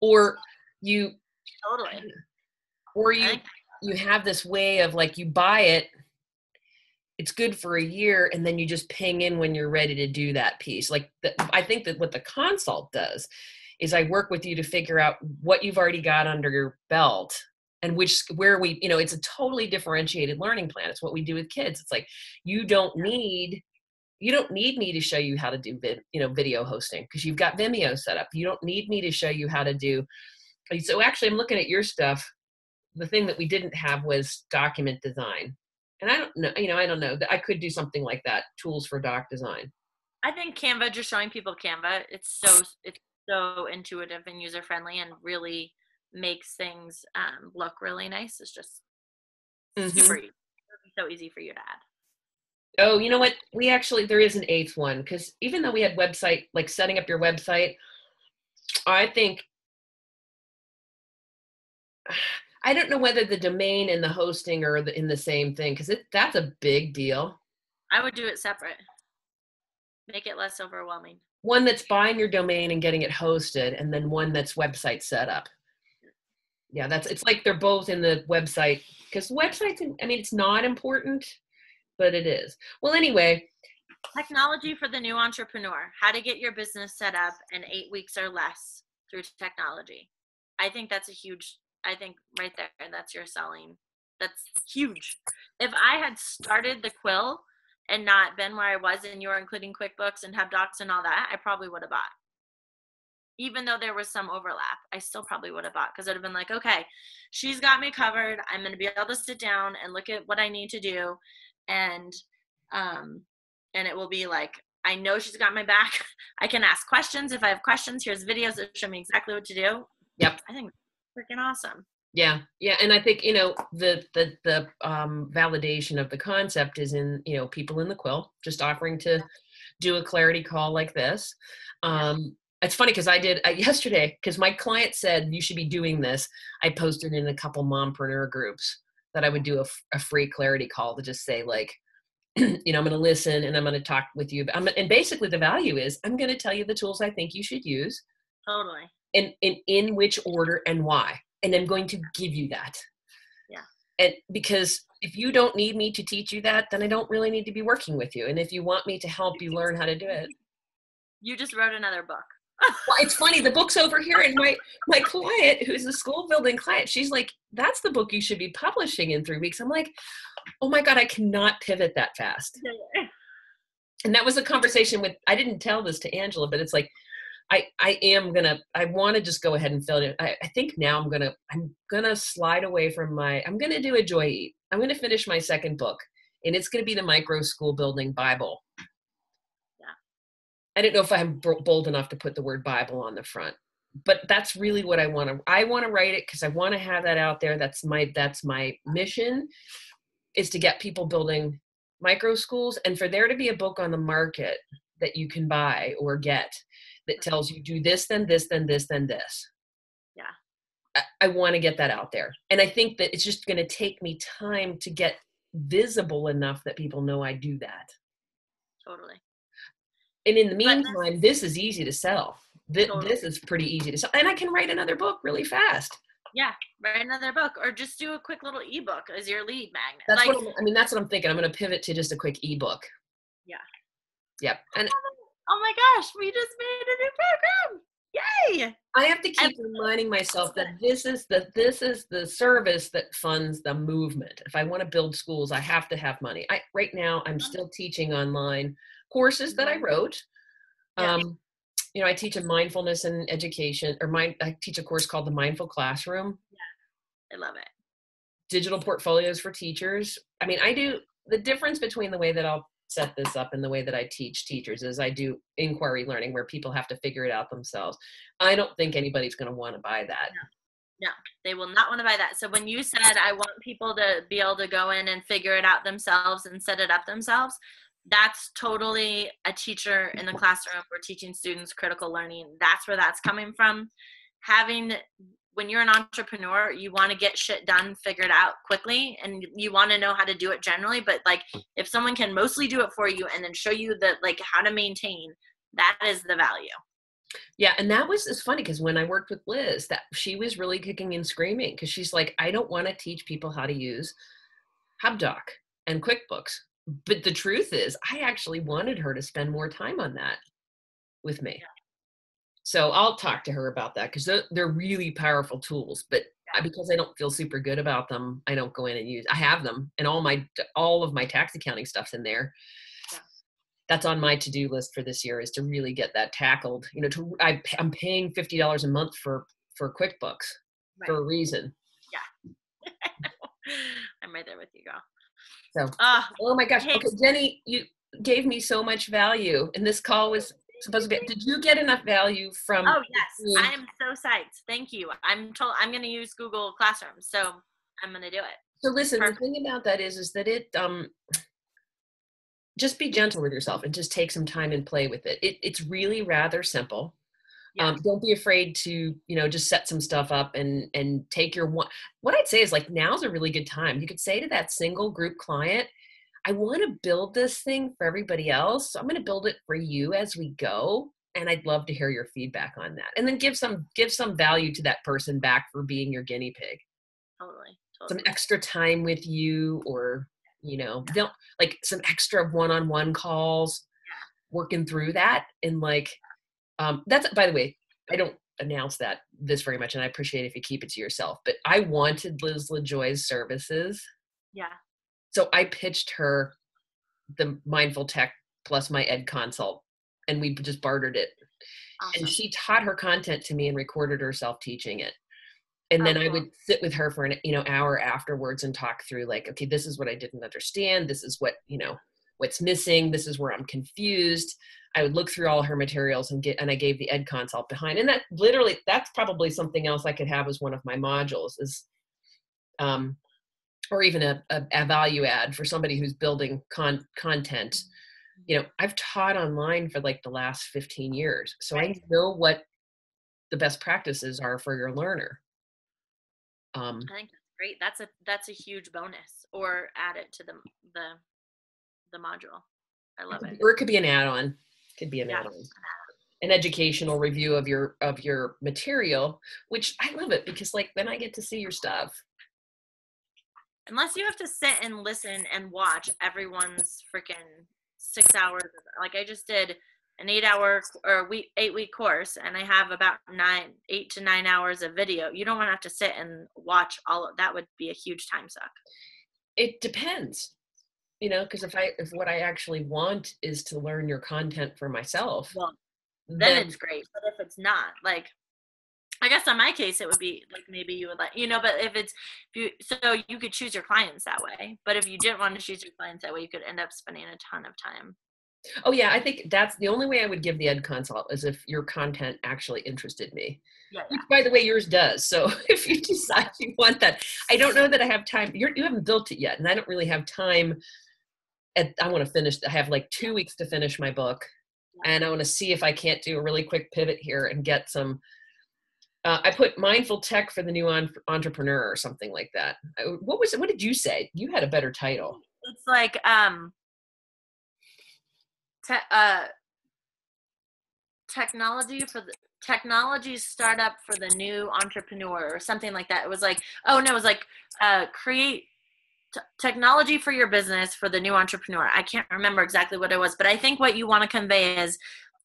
Or you have this way of like, you buy it, it's good for a year, and then you just ping in when you're ready to do that piece. I think that what the consult does is I work with you to figure out what you've already got under your belt, and it's a totally differentiated learning plan. It's what we do with kids. It's like, you don't need me to show you how to do video hosting, because you've got Vimeo set up. You don't need me to show you how to do. So actually, I'm looking at your stuff. The thing that we didn't have was document design. And I don't know that I could do something like that. Tools for doc design. I think Canva, just showing people Canva, it's so intuitive and user friendly, and really makes things look really nice. It's just super easy. It'll be so easy for you to add. Oh, you know what? There is an 8th one, because even though we had website, like setting up your website, I think, I don't know whether the domain and the hosting are in the same thing, because that's a big deal. I would do it separate. Make it less overwhelming. One that's buying your domain and getting it hosted, and then one that's website setup. Yeah, it's like they're both in the website, because websites, it's not important, but it is. Well, anyway. Technology for the new entrepreneur. How to get your business set up in 8 weeks or less through technology. I think that's right there, that's your selling. That's huge. If I had started the quill and not been where I was and you were including QuickBooks and HubDocs and all that, I probably would have bought. Even though there was some overlap, I still probably would have bought, because I'd have been like, okay, she's got me covered. I'm going to be able to sit down and look at what I need to do. And it will be like, I know she's got my back. I can ask questions. If I have questions, here's videos that show me exactly what to do. Yep. I think it's freaking awesome. Yeah. Yeah. And I think, the validation of the concept is in, people in the quill just offering to do a clarity call like this. It's funny because I did yesterday, because my client said you should be doing this. I posted in a couple mompreneur groups that I would do a free clarity call to just say, like, I'm going to listen and I'm going to talk with you. And basically the value is I'm going to tell you the tools I think you should use. Totally. And in which order and why. And I'm going to give you that. Yeah. And because if you don't need me to teach you that, then I don't really need to be working with you. And if you want me to help you learn how to do it. You just wrote another book. Well, it's funny. The book's over here, and my client, who's a school building client, she's like, "That's the book you should be publishing in 3 weeks." I'm like, "Oh my God, I cannot pivot that fast." And that was a conversation I didn't tell this to Angela, but it's like, I want to just go ahead and fill it in. I think now I'm gonna slide away from I'm gonna do a Joy Eat. I'm gonna finish my second book, and it's gonna be the Micro School Building Bible. I don't know if I'm bold enough to put the word Bible on the front, but that's really what I want to write it, because I want to have that out there. That's my mission, is to get people building micro schools, and for there to be a book on the market that you can buy or get that tells you do this, then this, then this, then this. Yeah. I want to get that out there. And I think that it's just going to take me time to get visible enough that people know I do that. Totally. And in the meantime, this is easy to sell. This is pretty easy to sell. And I can write another book really fast. Yeah, write another book, or just do a quick little ebook as your lead magnet. That's what I'm thinking. I'm going to pivot to just a quick ebook. Yeah. Yep. And oh my gosh, we just made a new program. Yay! I have to keep reminding myself that this is the service that funds the movement. If I want to build schools, I have to have money. Right now I'm still teaching online courses that I wrote. Yeah. I teach a mindfulness and education, I teach a course called the Mindful Classroom. Yeah. I love it. Digital portfolios for teachers. I mean, I do the difference between the way that I'll set this up and the way that I teach teachers is I do inquiry learning, where people have to figure it out themselves. I don't think anybody's going to want to buy that. No, they will not want to buy that. So when you said I want people to be able to go in and figure it out themselves and set it up themselves, that's totally a teacher in the classroom. We're teaching students critical learning. That's where that's coming from. When you're an entrepreneur, you want to get shit done, figured out quickly, and you want to know how to do it generally. But like, if someone can mostly do it for you and then show you how to maintain, that is the value. Yeah. And it's funny, because when I worked with Liz, that she was really kicking and screaming, because she's like, I don't want to teach people how to use HubDoc and QuickBooks. But the truth is, I actually wanted her to spend more time on that with me. Yeah. So I'll talk to her about that, because they're really powerful tools. But because I don't feel super good about them, I don't go in and I have them, and all of my tax accounting stuff's in there. Yeah. That's on my to-do list for this year, is to really get that tackled. I'm paying $50 a month for QuickBooks for a reason. Yeah. I'm right there with you, girl. So, oh my gosh. Okay, Jenny, you gave me so much value, and this call was supposed to be. Did you get enough value from? Oh yes, I am so psyched. Thank you. I'm going to use Google Classroom, so I'm going to do it. So listen, the thing about that is that it just be gentle with yourself and just take some time and play with it. It's really rather simple. Yeah. Don't be afraid to, just set some stuff up and take your one. What I'd say is, like, now's a really good time. You could say to that single group client, I want to build this thing for everybody else. So I'm going to build it for you as we go. And I'd love to hear your feedback on that. And then give some value to that person back for being your guinea pig. Totally. Some extra time with you, or, they'll like some extra one-on-one calls, working through that. And that's, by the way, I don't announce this very much, and I appreciate if you keep it to yourself, but I wanted Liz LaJoy's services. Yeah. So I pitched her the mindful tech plus my ed consult, and we just bartered it. Awesome. And she taught her content to me and recorded herself teaching it. And then I would sit with her for an hour afterwards and talk through like, okay, this is what I didn't understand. This is what, what's missing. This is where I'm confused. I would look through all her materials and I gave the ed consult behind. And that's probably something else I could have as one of my modules is, or even a value add for somebody who's building content. I've taught online for like the last 15 years. So I know what the best practices are for your learner. I think that's great. That's a huge bonus, or add it to the module. I love it. Or it could be an add-on. Could be an add-on. An educational review of your material, which I love it because like then I get to see your stuff. Unless you have to sit and listen and watch everyone's freaking 6 hours. Like I just did an 8-week course, and I have about 8 to 9 hours of video. You don't want to have to sit and watch all of that. Would be a huge time suck. It depends, because if what I actually want is to learn your content for myself, well, then it's great. But if it's not, like, I guess in my case, it would be like maybe you would like, but so you could choose your clients that way. But if you didn't want to choose your clients that way, you could end up spending a ton of time. Oh yeah, I think that's the only way I would give the ed consult is if your content actually interested me. Yeah. Which, by the way, yours does. So if you decide you want that, I don't know that I have time. You haven't built it yet, and I don't really have time. I want to finish. I have like 2 weeks to finish my book, and I want to see if I can't do a really quick pivot here and get some. I put mindful tech for the new entrepreneur or something like that. What was it? What did you say? You had a better title. It's like technology startup for the new entrepreneur or something like that. It was like, create technology for your business for the new entrepreneur. I can't remember exactly what it was, but I think what you want to convey is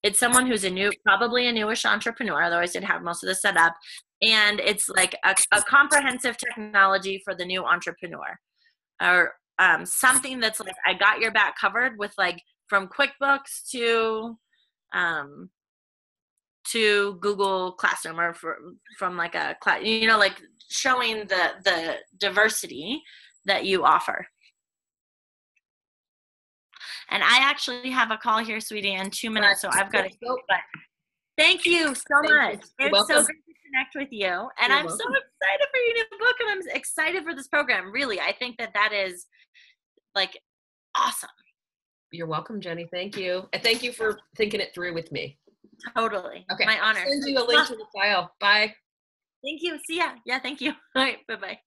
it's someone who's probably a newish entrepreneur, otherwise they'd have most of this set up. And it's like a comprehensive technology for the new entrepreneur, or something that's like, I got your back covered with like from QuickBooks to Google Classroom, or from like a class, like showing the diversity that you offer. And I actually have a call here, sweetie, in 2 minutes, so I've got to go. But thank you so much. It's so great to connect with you. And I'm so excited for your new book, and I'm excited for this program. Really, I think that is like awesome. You're welcome, Jenny. Thank you. And thank you for thinking it through with me. Totally. Okay. My honor. I'll send you a link to the file. Bye. Thank you. See ya. Yeah, thank you. All right. Bye-bye.